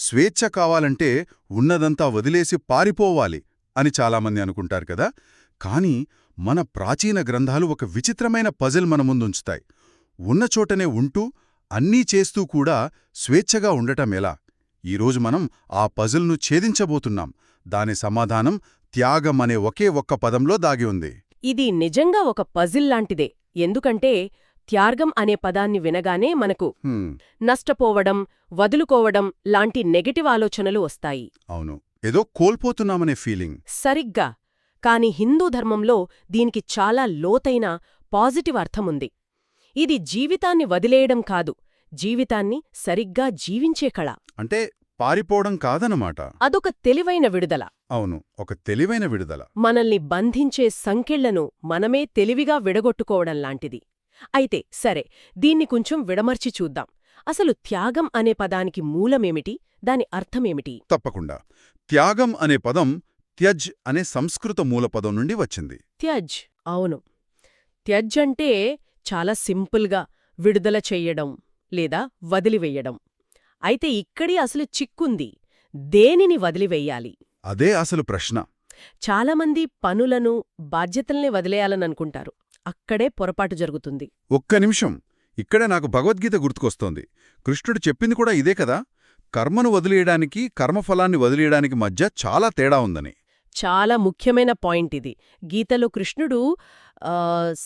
స్వేచ్ఛ కావాలంటే ఉన్నదంతా వదిలేసి పారిపోవాలి అని చాలామంది అనుకుంటారు కదా. కానీ మన ప్రాచీన గ్రంథాలు ఒక విచిత్రమైన పజిల్ మన ముందుంచుతాయి. ఉన్నచోటనే ఉంటూ అన్నీ చేస్తూ కూడా స్వేచ్ఛగా ఉండటమెలా? ఈరోజు మనం ఆ పజిల్ను ఛేదించబోతున్నాం. దాని సమాధానం త్యాగం అనే ఒకే ఒక్క పదంలో దాగి ఉంది. ఇది నిజంగా ఒక పజిల్ లాంటిదే. ఎందుకంటే త్యాగం అనే పదాన్ని వినగానే మనకు నష్టపోవడం, వదులుకోవడం లాంటి నెగటివ్ ఆలోచనలు వస్తాయి. అవును, ఏదో కోల్పోతున్నామనే ఫీలింగ్. సరిగ్గా. కాని హిందూ ధర్మంలో దీనికి చాలా లోతైన పాజిటివ్ అర్థముంది. ఇది జీవితాన్ని వదిలేయడం కాదు, జీవితాన్ని సరిగ్గా జీవించే కళ. అంటే పారిపోవడం కాదన్నమాట. అదొక తెలివైన విడుదల. అవును, ఒక తెలివైన విడుదల. మనల్ని బంధించే సంకెళ్లను మనమే తెలివిగా విడగొట్టుకోవడం లాంటిది. అయితే సరే, దీన్ని కొంచెం విడమర్చి చూద్దాం. అసలు త్యాగం అనే పదానికి మూలమేమిటి, దాని అర్థమేమిటి? తప్పకుండా. త్యాగం అనే పదం త్యజ్ అనే సంస్కృత మూలపదం నుండి వచ్చింది. త్యజ్. అవును. త్యజ్ అంటే చాలా సింపుల్గా విడుదల చెయ్యడం లేదా వదిలివెయ్యడం. అయితే ఇక్కడి అసలు చిక్కుంది. దేనిని వదిలివెయ్యాలి? అదే అసలు ప్రశ్న. చాలామంది పనులను, బాధ్యతల్ని వదిలేయాలననుకుంటారు. అక్కడే పొరపాటు జరుగుతుంది. ఒక్క నిమిషం, ఇక్కడే నాకు భగవద్గీత గుర్తుకొస్తోంది. కృష్ణుడు చెప్పింది కూడా ఇదే కదా. కర్మను వదిలేయడానికి, కర్మఫలాన్ని వదిలేయడానికి మధ్య చాలా తేడా ఉందని. చాలా ముఖ్యమైన పాయింట్ ఇది. గీతలో కృష్ణుడు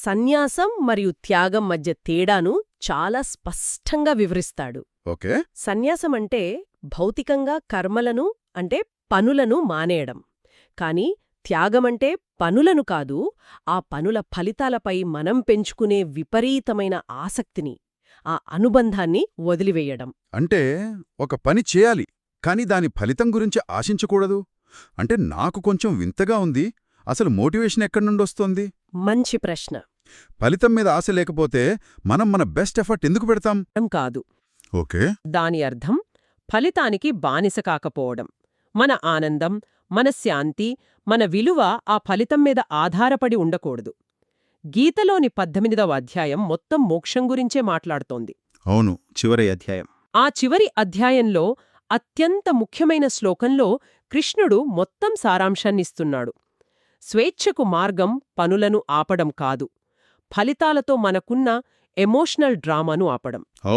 సన్యాసం మరియు త్యాగం మధ్య తేడాను చాలా స్పష్టంగా వివరిస్తాడు. ఓకే. సన్యాసం అంటే భౌతికంగా కర్మలను, అంటే పనులను మానేయడం. కాని త్యాగమంటే పనులను కాదు, ఆ పనుల ఫలితాలపై మనం పెంచుకునే విపరీతమైన ఆసక్తిని, ఆ అనుబంధాన్ని వదిలివేయడం. అంటే ఒక పని చేయాలి, కాని దాని ఫలితం గురించి ఆశించకూడదు. అంటే నాకు కొంచెం వింతగా ఉంది. అసలు మోటివేషన్ ఎక్కడి నుండొస్తోంది? మంచి ప్రశ్న. ఫలితం మీద ఆశ లేకపోతే మనం మన బెస్ట్ ఎఫర్ట్ ఎందుకు పెడతాం? కాదు. ఓకే. దాని అర్థం ఫలితానికి బానిస కాకపోవడం. మన ఆనందం, మన శాంతి, మన విలువ ఆ ఫలితం మీద ఆధారపడి ఉండకూడదు. గీతలోని 18వ అధ్యాయం మొత్తం మోక్షం గురించే మాట్లాడుతోంది. అవును, చివరి అధ్యాయం. ఆ చివరి అధ్యాయంలో అత్యంత ముఖ్యమైన శ్లోకంలో కృష్ణుడు మొత్తం సారాంశాన్నిస్తున్నాడు. స్వేచ్ఛకు మార్గం పనులను ఆపడం కాదు, ఫలితాలతో మనకున్న ఎమోషనల్ డ్రామాను ఆపడం. ఓ,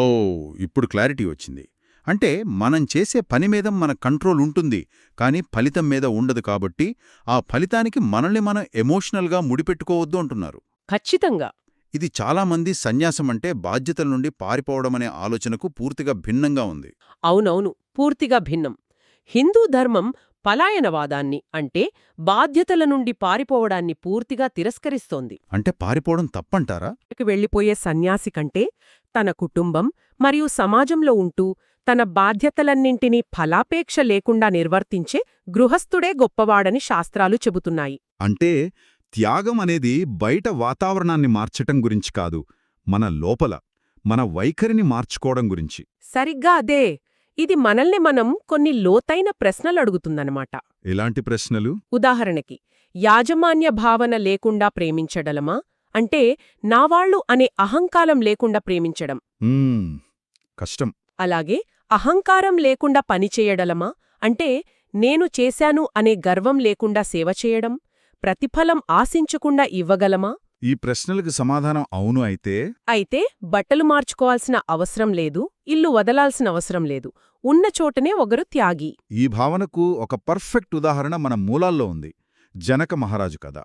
ఇప్పుడు క్లారిటీ వచ్చింది. అంటే మనం చేసే పని మీద మన కంట్రోల్ ఉంటుంది, కానీ ఫలితం మీద ఉండదు. కాబట్టి ఆ ఫలితానికి మనల్ని మనం ఎమోషనల్గా ముడిపెట్టుకోవద్దు అంటున్నారు. ఖచ్చితంగా. ఇది చాలామంది సన్యాసమంటే బాధ్యతల నుండి పారిపోవడమనే ఆలోచనకు పూర్తిగా భిన్నంగా ఉంది. అవునవును, పూర్తిగా భిన్నం. హిందూ ధర్మం పలాయనవాదాన్ని, అంటే బాధ్యతల నుండి పారిపోవడాన్ని పూర్తిగా తిరస్కరిస్తోంది. అంటే పారిపోవడం తప్పంటారా? వెళ్లిపోయే సన్యాసి కంటే తన కుటుంబం మరియు సమాజంలో ఉంటూ తన బాధ్యతలన్నింటినీ ఫలాపేక్ష లేకుండా నిర్వర్తించే గృహస్థుడే గొప్పవాడని శాస్త్రాలు చెబుతున్నాయి. అంటే త్యాగం అనేది బయట వాతావరణాన్ని మార్చటం గురించి కాదు, మన లోపల మన వైఖరిని మార్చుకోవడం గురించి. సరిగ్గా అదే. ఇది మనల్ని మనం కొన్ని లోతైన ప్రశ్నలు అడుగుతుందన్నమాట. ఎలాంటి ప్రశ్నలు? ఉదాహరణకి, యాజమాన్య భావన లేకుండా ప్రేమించడమా, అంటే నావాళ్లు అనే అహంకారం లేకుండా ప్రేమించడం. కష్టం. అలాగే అహంకారం లేకుండా పనిచేయడమా, అంటే నేను చేశాను అనే గర్వం లేకుండా సేవ చేయడం, ప్రతిఫలం ఆశించకుండా ఇవ్వగలమా? ఈ ప్రశ్నలకు సమాధానం అవును అయితే బట్టలు మార్చుకోవాల్సిన అవసరం లేదు, ఇల్లు వదలాల్సిన అవసరం లేదు, ఉన్న చోటనే ఒకరు త్యాగి. ఈ భావనకు ఒక పర్ఫెక్ట్ ఉదాహరణ మన మూలాల్లో ఉంది. జనక మహారాజు కథ.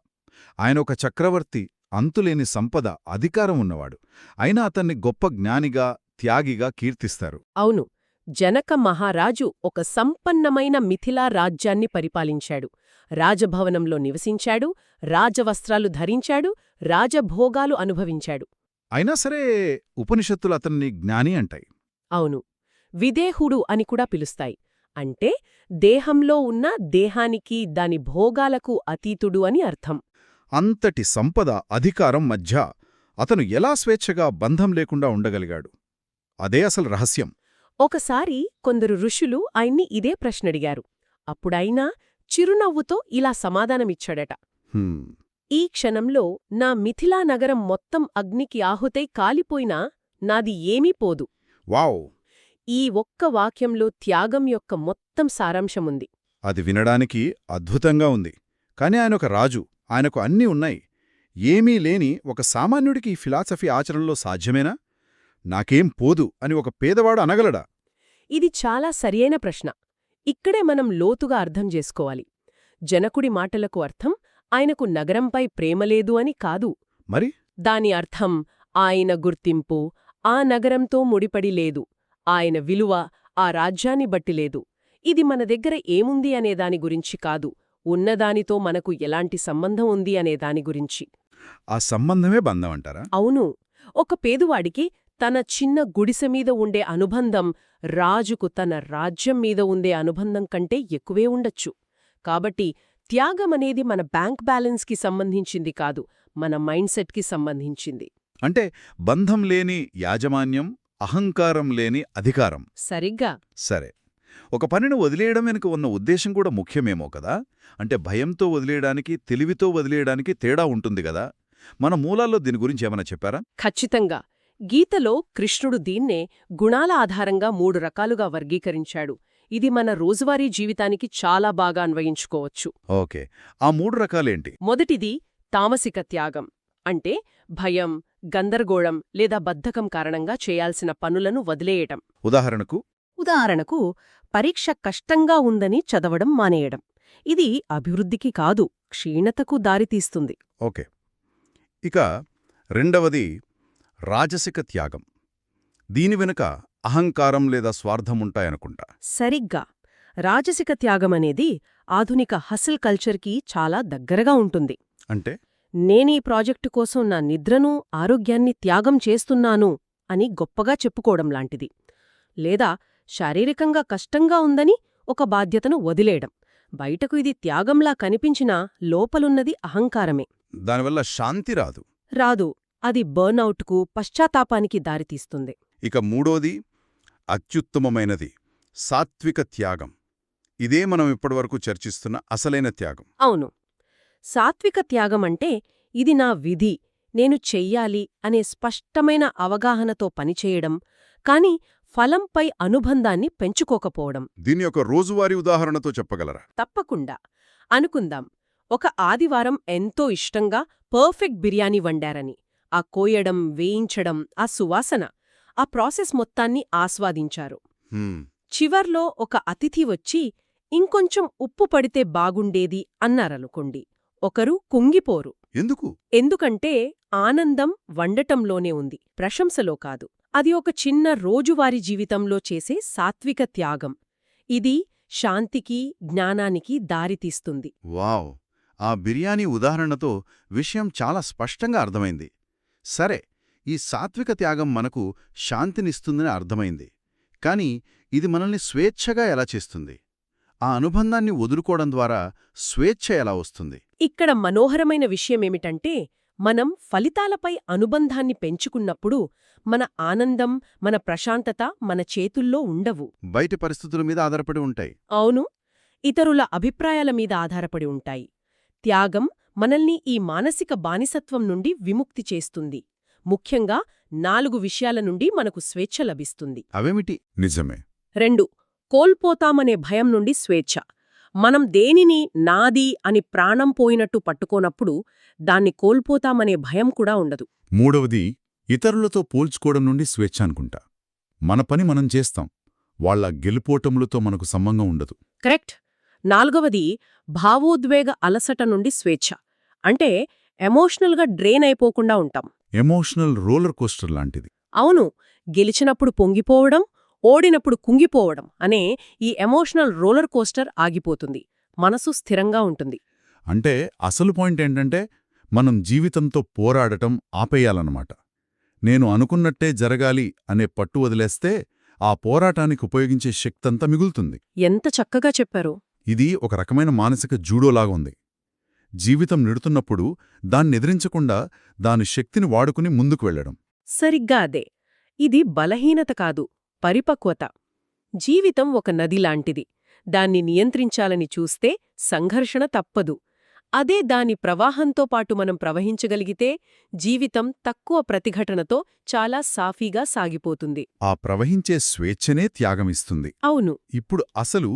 ఆయన ఒక చక్రవర్తి, అంతులేని సంపద, అధికారం ఉన్నవాడు. అయినా అతన్ని గొప్ప జ్ఞానిగా, త్యాగిగా కీర్తిస్తారు. అవును, జనక మహారాజు ఒక సంపన్నమైన మిథిలా రాజ్యాన్ని పరిపాలించాడు. రాజభవనంలో నివసించాడు, రాజవస్త్రాలు ధరించాడు, రాజభోగాలు అనుభవించాడు. అయినా సరే ఉపనిషత్తులు అతన్ని జ్ఞాని అంటాయి. అవును, విదేహుడు అని కూడా పిలుస్తాయి. అంటే దేహంలో ఉన్న దేహానికి, దాని భోగాలకు అతీతుడు అని అర్థం. అంతటి సంపద, అధికారం మధ్య అతను ఎలా స్వేచ్ఛగా బంధం లేకుండా ఉండగలిగాడు? అదే అసలు రహస్యం. ఒకసారి కొందరు ఋషులు ఆయన్ని ఇదే ప్రశ్నడిగారు. అప్పుడాయన చిరునవ్వుతో ఇలా సమాధానమిచ్చాడట. ఈ క్షణంలో నా మిథిలా నగరం మొత్తం అగ్నికి ఆహుతై కాలిపోయినా నాది ఏమీ పోదు. వావ్! ఈ ఒక్క వాక్యంలో త్యాగం యొక్క మొత్తం సారాంశముంది. అది వినడానికి అద్భుతంగా ఉంది. కాని ఆయనొక రాజు, ఆయనకు అన్నీ ఉన్నాయి. ఏమీ లేని ఒక సామాన్యుడికి ఈ ఫిలాసఫీ ఆచరణలో సాధ్యమేనా? నాకేం పోదు అని ఒక పేదవాడు అనగలడా? ఇది చాలా సరియైన ప్రశ్న. ఇక్కడే మనం లోతుగా అర్థం చేసుకోవాలి. జనకుడి మాటలకు అర్థం ఆయనకు నగరంపై ప్రేమలేదు అని కాదు. మరి దాని అర్థం ఆయన గుర్తింపు ఆ నగరంతో ముడిపడి లేదు, ఆయన విలువ ఆ రాజ్యాన్ని బట్టి లేదు. ఇది మన దగ్గర ఏముంది అనే దాని గురించి కాదు, ఉన్నదానితో మనకు ఎలాంటి సంబంధం ఉంది అనే దాని గురించి. ఆ సంబంధమే బంధం అంటారా? అవును. ఒక పేదువాడికి తన చిన్న గుడిసె మీద ఉండే అనుబంధం రాజుకు తన రాజ్యం మీద ఉండే అనుబంధం కంటే ఎక్కువే ఉండొచ్చు. కాబట్టి త్యాగమనేది మన బ్యాంక్ బ్యాలెన్స్కి సంబంధించింది కాదు, మన మైండ్సెట్కి సంబంధించింది. అంటే బంధం లేని యాజమాన్యం, అహంకారం లేని అధికారం. సరిగ్గా. సరే, ఒక పనిని వదిలేయడం వెనుక ఉన్న ఉద్దేశం కూడా ముఖ్యమేమో కదా? అంటే భయంతో వదిలేయడానికి, తెలివితో వదిలేయడానికి తేడా ఉంటుంది గదా? మన మూలాల్లో దీని గురించి ఏమైనా చెప్పారా? ఖచ్చితంగా. గీతలో కృష్ణుడు దీన్నే గుణాల ఆధారంగా 3 రకాలుగా వర్గీకరించాడు. ఇది మన రోజువారీ జీవితానికి చాలా బాగా అన్వయించుకోవచ్చు. ఓకే, ఆ 3 రకాలేంటి? మొదటిది తామసిక త్యాగం. అంటే భయం, గందరగోళం లేదా బద్ధకం కారణంగా చేయాల్సిన పనులను వదిలేయటం. ఉదాహరణకు పరీక్ష కష్టంగా ఉందని చదవడం మానేయడం. ఇది అభివృద్ధికి కాదు, క్షీణతకు దారితీస్తుంది. ఓకే. ఇక రెండవది రాజసిక త్యాగం. దీని వెనుక అహంకారం లేదా స్వార్థముంటాయనుకుంటా. సరిగ్గా. రాజసిక త్యాగమనేది ఆధునిక హసిల్ కల్చర్కి చాలా దగ్గరగా ఉంటుంది. అంటే నేనీ ప్రాజెక్టు కోసం నా నిద్రను, ఆరోగ్యాన్ని త్యాగం చేస్తున్నాను అని గొప్పగా చెప్పుకోవడం లాంటిది. లేదా శారీరకంగా కష్టంగా ఉందని ఒక బాధ్యతను వదిలేయడం. బయటకు ఇది త్యాగంలా కనిపించినా లోపలున్నది అహంకారమే. దానివల్ల శాంతి రాదు. రాదు. అది బర్నౌట్కు, పశ్చాత్తాపానికి దారితీస్తుంది. ఇక మూడోది అత్యుత్తమమైనది సాత్విక త్యాగం. ఇదే మనం ఇప్పటివరకు చర్చిస్తున్న అసలైన త్యాగం. అవును. సాత్విక త్యాగమంటే ఇది నా విధి, నేను చెయ్యాలి అనే స్పష్టమైన అవగాహనతో పనిచేయడం, కాని ఫలంపై అనుబంధాన్ని పెంచుకోకపోవడం. దీని యొక్క రోజువారీ ఉదాహరణతో చెప్పగలరా? తప్పకుండా. అనుకుందాం, ఒక ఆదివారం ఎంతో ఇష్టంగా పర్ఫెక్ట్ బిర్యానీ వండారని. ఆ కోయడం, వేయించడం, ఆ సువాసన, ఆ ప్రాసెస్ మొత్తాన్ని ఆస్వాదించారు. చివర్లో ఒక అతిథి వచ్చి ఇంకొంచెం ఉప్పు పడితే బాగుండేది అన్నారనుకోండి. ఒకరు కుంగిపోరు. ఎందుకు? ఎందుకంటే ఆనందం వండటంలోనే ఉంది, ప్రశంసలో కాదు. అది ఒక చిన్న రోజువారీ జీవితంలో చేసే సాత్విక త్యాగం. ఇది శాంతికి, జ్ఞానానికి దారితీస్తుంది. వావ్! ఆ బిర్యానీ ఉదాహరణతో విషయం చాలా స్పష్టంగా అర్థమైంది. సరే, ఈ సాత్విక త్యాగం మనకు శాంతినిస్తుందని అర్థమైంది. కాని ఇది మనల్ని స్వేచ్ఛగా ఎలా చేస్తుంది? ఆ అనుబంధాన్ని వదులుకోవడం ద్వారా స్వేచ్ఛ ఎలా వస్తుంది? ఇక్కడ మనోహరమైన విషయమేమిటంటే, మనం ఫలితాలపై అనుబంధాన్ని పెంచుకున్నప్పుడు మన ఆనందం, మన ప్రశాంతత మన చేతుల్లో ఉండవు. బయటి పరిస్థితుల మీద ఆధారపడి ఉంటాయి. అవును, ఇతరుల అభిప్రాయాల మీద ఆధారపడి ఉంటాయి. త్యాగం మనల్ని ఈ మానసిక బానిసత్వం నుండి విముక్తి చేస్తుంది. ముఖ్యంగా 4 విషయాల నుండి మనకు స్వేచ్ఛ లభిస్తుంది. అవేమిటి? నిజమే. 2. కోల్పోతామనే భయం నుండి స్వేచ్ఛ. మనం దేనిని నాది అని ప్రాణం పోయినట్టు పట్టుకోనప్పుడు దాన్ని కోల్పోతామనే భయం కూడా ఉండదు. మూడవది ఇతరులతో పోల్చుకోవడం నుండి స్వేచ్ఛ అనుకుంటా. మన పని మనం చేస్తాం, వాళ్ల గెలుపోటములతో మనకు సంబంధం ఉండదు. కరెక్ట్. 4వది భావోద్వేగ అలసట నుండి స్వేచ్ఛ. అంటే ఎమోషనల్గా డ్రైన్ అయిపోకుండా ఉంటాం. ఎమోషనల్ రోలర్ కోస్టర్ లాంటిది. అవును, గెలిచినప్పుడు పొంగిపోవడం, ఓడినప్పుడు కుంగిపోవడం అనే ఈ ఎమోషనల్ రోలర్ కోస్టర్ ఆగిపోతుంది. మనసు స్థిరంగా ఉంటుంది. అంటే అసలు పాయింట్ ఏంటంటే మనం జీవితంతో పోరాడటం ఆపేయాలన్నమాట. నేను అనుకున్నట్టే జరగాలి అనే పట్టు వదిలేస్తే ఆ పోరాటానికి ఉపయోగించే శక్తంతా మిగులుతుంది. ఎంత చక్కగా చెప్పారు. ఇది ఒక రకమైన మానసిక జూడోలాగుంది. జీవితం నిడుతున్నప్పుడు దాన్నెదిరించకుండా దాని శక్తిని వాడుకుని ముందుకు వెళ్లడం. సరిగ్గా అదే. ఇది బలహీనత కాదు, పరిపక్వత. జీవితం ఒక నది లాంటిది. దాన్ని నియంత్రించాలని చూస్తే సంఘర్షణ తప్పదు. అదే దాని ప్రవాహంతో పాటు మనం ప్రవహించగలిగితే జీవితం తక్కువ ప్రతిఘటనతో చాలా సాఫీగా సాగిపోతుంది. ఆ ప్రవహించే స్వేచ్ఛనే త్యాగమిస్తుంది. అవును. ఇప్పుడు అసలు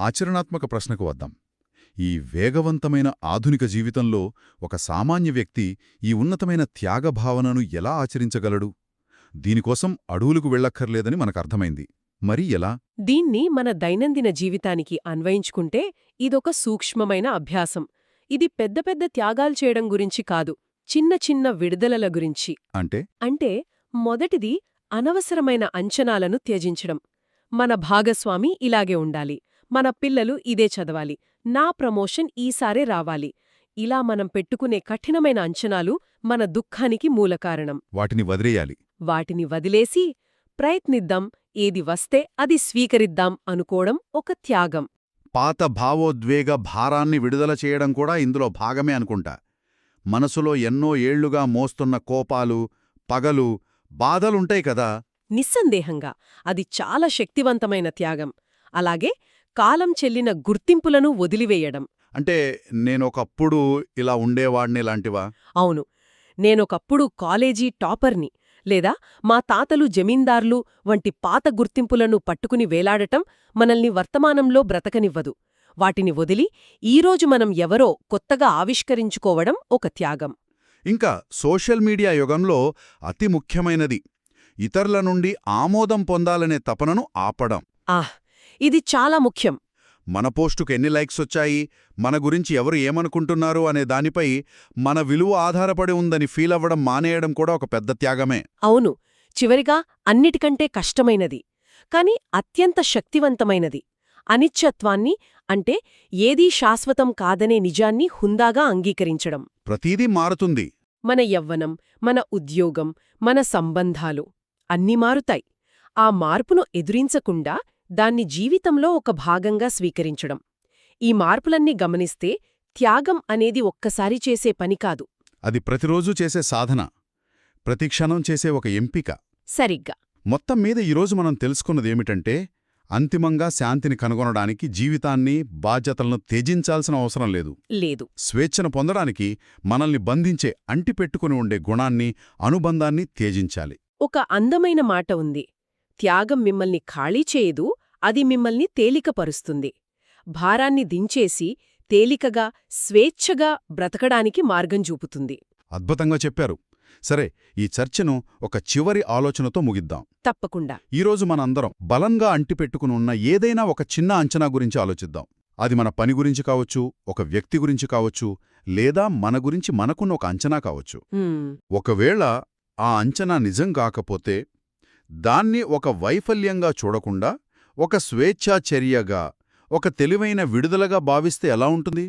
ఆచరణాత్మక ప్రశ్నకు వద్దాం. ఈ వేగవంతమైన ఆధునిక జీవితంలో ఒక సామాన్య వ్యక్తి ఈ ఉన్నతమైన త్యాగభావనను ఎలా ఆచరించగలడు? దీనికోసం అడవులకు వెళ్ళక్కర్లేదని మనకర్థమైంది. మరి ఎలా? దీన్ని మన దైనందిన జీవితానికి అన్వయించుకుంటే ఇదొక సూక్ష్మమైన అభ్యాసం. ఇది పెద్ద పెద్ద త్యాగాలు చేయడం గురించి కాదు, చిన్న చిన్న విడుదలల గురించి. అంటే మొదటిది అనవసరమైన అంచనాలను త్యజించడం. మన భాగస్వామి ఇలాగే ఉండాలి, మన పిల్లలు ఇదే చదవాలి, నా ప్రమోషన్ ఈసారే రావాలి. ఇలా మనం పెట్టుకునే కఠినమైన అంచనాలు మన దుఃఖానికి మూలకారణం. వాటిని వదిలేయాలి. వాటిని వదిలేసి ప్రయత్నిద్దాం, ఏది వస్తే అది స్వీకరిద్దాం అనుకోవడం ఒక త్యాగం. పాత భావోద్వేగ భారాన్ని విడుదల చేయడం కూడా ఇందులో భాగమే అనుకుంటా. మనసులో ఎన్నో ఏళ్లుగా మోస్తున్న కోపాలు, పగలు, బాధలుంటాయి కదా. నిస్సందేహంగా అది చాలా శక్తివంతమైన త్యాగం. అలాగే కాలం చెల్లిన గుర్తింపులను వదిలివేయడం. అంటే నేనొకప్పుడు ఇలా ఉండేవాణ్ణి లాంటివా? అవును, నేనొకప్పుడు కాలేజీ టాపర్ని, లేదా మా తాతలు జమీందార్లు వంటి పాత గుర్తింపులను పట్టుకుని వేలాడటం మనల్ని వర్తమానంలో బ్రతకనివ్వదు. వాటిని వదిలి ఈరోజు మనం ఎవరో కొత్తగా ఆవిష్కరించుకోవడం ఒక త్యాగం. ఇంకా సోషల్ మీడియా యుగంలో అతి ముఖ్యమైనది ఇతరుల నుండి ఆమోదం పొందాలనే తపనను ఆపడం. ఇది చాలా ముఖ్యం. మన పోస్టుకు ఎన్ని లైక్స్ వచ్చాయి, మన గురించి ఎవరు ఏమనుకుంటున్నారు అనే దానిపై మన విలువ ఆధారపడి ఉందని ఫీల్ అవ్వడం మానేయడం కూడా ఒక పెద్ద త్యాగమే. అవును, చివరిగా అన్నిటికంటే కష్టమైనది, కాని అత్యంత శక్తివంతమైనది అనిశ్చత్వాన్ని, అంటే ఏదీ శాశ్వతం కాదనే నిజాన్ని హుందాగా అంగీకరించడం. ప్రతీదీ మారుతుంది. మన యవ్వనం, మన ఉద్యోగం, మన సంబంధాలు అన్నీ మారుతాయి. ఆ మార్పును ఎదురించకుండా దాన్ని జీవితంలో ఒక భాగంగా స్వీకరించడం. ఈ మార్పులన్నీ గమనిస్తే త్యాగం అనేది ఒక్కసారి చేసే పని కాదు. అది ప్రతిరోజూ చేసే సాధన, ప్రతిక్షణం చేసే ఒక ఎంపిక. సరిగ్గా. మొత్తం మీద ఈరోజు మనం తెలుసుకున్నదేమిటంటే, అంతిమంగా శాంతిని కనుగొనడానికి జీవితాన్ని, బాధ్యతలను త్యజించాల్సిన అవసరం లేదు. స్వేచ్ఛను పొందడానికి మనల్ని బంధించే అంటిపెట్టుకుని ఉండే గుణాన్ని, అనుబంధాన్ని త్యజించాలి. ఒక అందమైన మాట ఉంది, త్యాగం మిమ్మల్ని ఖాళీ చేయదు, అది మిమ్మల్ని తేలికపరుస్తుంది. భారాన్ని దించేసి తేలికగా, స్వేచ్ఛగా బ్రతకడానికి మార్గం చూపుతుంది. అద్భుతంగా చెప్పారు. సరే, ఈ చర్చను ఒక చివరి ఆలోచనతో ముగిద్దాం. తప్పకుండా. ఈరోజు మనందరం బలంగా అంటిపెట్టుకుని ఉన్న ఏదైనా ఒక చిన్న అంచనా గురించి ఆలోచిద్దాం. అది మన పని గురించి కావచ్చు, ఒక వ్యక్తి గురించి కావచ్చు, లేదా మన గురించి మనకున్న ఒక అంచనా కావచ్చు. ఒకవేళ ఆ అంచనా నిజం కాకపోతే దాన్ని ఒక వైఫల్యంగా చూడకుండా ఒక స్వేచ్ఛా చర్యగా, ఒక తెలివైన విడుదలగా భావిస్తే ఎలా ఉంటుంది?